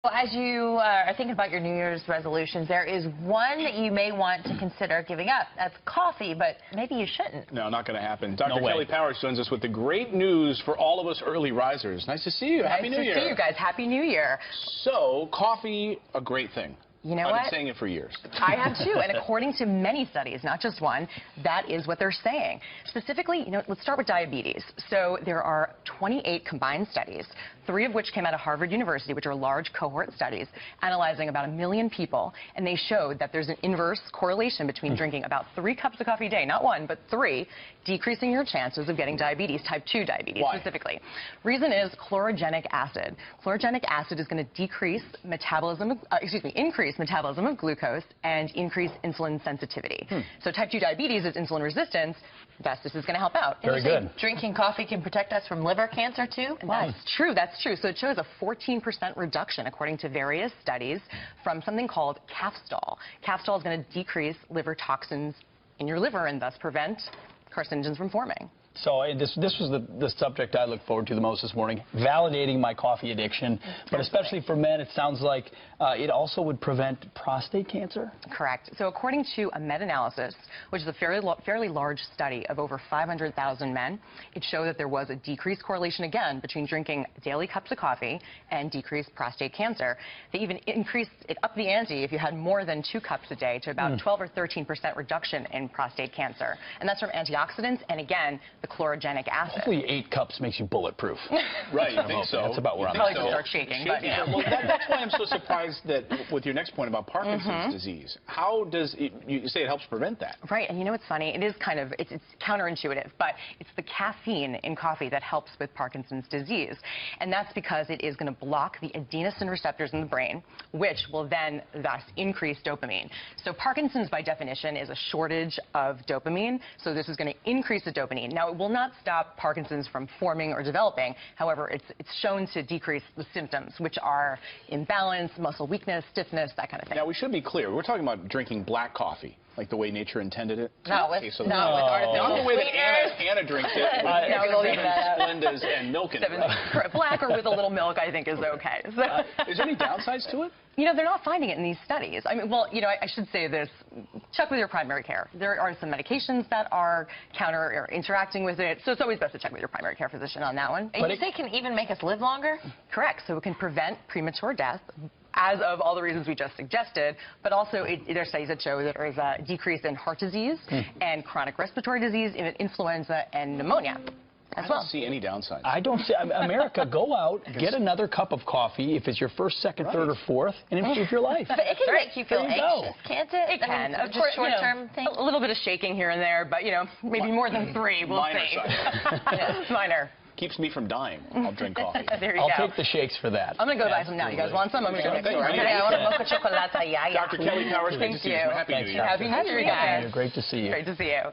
Well, as you are thinking about your New Year's resolutions, there is one that you may want to consider giving up. That's coffee, but maybe you shouldn't. No, not going to happen. Dr. Kelly Powers joins us with the great news for all of us early risers. Nice to see you. Happy New Year. Nice to see you guys. Happy New Year. So, coffee, a great thing. You know I've what? been saying it for years. I have too, and according to many studies, not just one, that is what they're saying. Specifically, let's start with diabetes. So there are 28 combined studies, 3 of which came out of Harvard University, which are large cohort studies, analyzing about 1 million people, and they showed that there's an inverse correlation between drinking about 3 cups of coffee a day, not 1, but 3, decreasing your chances of getting diabetes, type 2 diabetes. Why? Specifically. Reason is chlorogenic acid. Chlorogenic acid is going to increase metabolism of glucose and increase insulin sensitivity. So type 2 diabetes is insulin resistance. This is going to help out. Very good. Drinking coffee can protect us from liver cancer too? That's true. That's true. So it shows a 14% reduction, according to various studies, from something called calfstol. Calfstol is going to decrease liver toxins in your liver and thus prevent carcinogens from forming. So this was the subject I looked forward to the most this morning, validating my coffee addiction. But especially for men, it sounds like it also would prevent prostate cancer? Correct. So according to a meta-analysis, which is a fairly large study of over 500,000 men, it showed that there was a decreased correlation, again, between drinking daily cups of coffee and decreased prostate cancer. They even upped the ante if you had more than 2 cups a day to about 12 or 13% reduction in prostate cancer. And that's from antioxidants and, again, the chlorogenic acid. Hopefully 8 cups makes you bulletproof. Right, you think so. That's about where I'm Probably at. just start shaking. But, yeah. Well, that's why I'm so surprised that with your next point about Parkinson's disease, how does it, you say it helps prevent that? Right, and you know what's funny? It is kind of, it's counterintuitive, but it's the caffeine in coffee that helps with Parkinson's disease. And that's because it is going to block the adenosine receptors in the brain, which will then thus increase dopamine. So Parkinson's, by definition, is a shortage of dopamine, so this is going to increase the dopamine. Now, it will not stop Parkinson's from forming or developing. However, it's shown to decrease the symptoms, which are imbalance, muscle weakness, stiffness, that kind of thing. Now, we should be clear. We're talking about drinking black coffee, like the way nature intended it. Not with artificial Not the way that Anna drinks it, with 7 Splendas and milk in it. Black or with a little milk, I think, is okay. So. Is there any downsides to it? They're not finding it in these studies. I mean, well, I should say this. Check with your primary care. There are some medications that are counter or interacting with it, so it's always best to check with your primary care physician on that one. And you say it can even make us live longer? Correct. So it can prevent premature death, as of all the reasons we just suggested, but also there are studies that show that there's a decrease in heart disease and chronic respiratory disease, influenza, and pneumonia. I don't see any downsides. I don't see. America, go out, get another cup of coffee if it's your first, second, third, or fourth, and improve your life. But it can make you feel anxious, can't it? It can. Of course, short-term thing. A little bit of shaking here and there, but maybe more than 3. We'll see. Minor. Keeps me from dying. I'll drink coffee. There you go. I'll take the shakes for that. I'm going to go buy some now. You guys want some? I'm going to go next door. Okay, I want a mocha chocolate. Dr. Kelly Powers, Thank you. Happy New Year. Happy New Year, guys. Great to see you. Great to see you.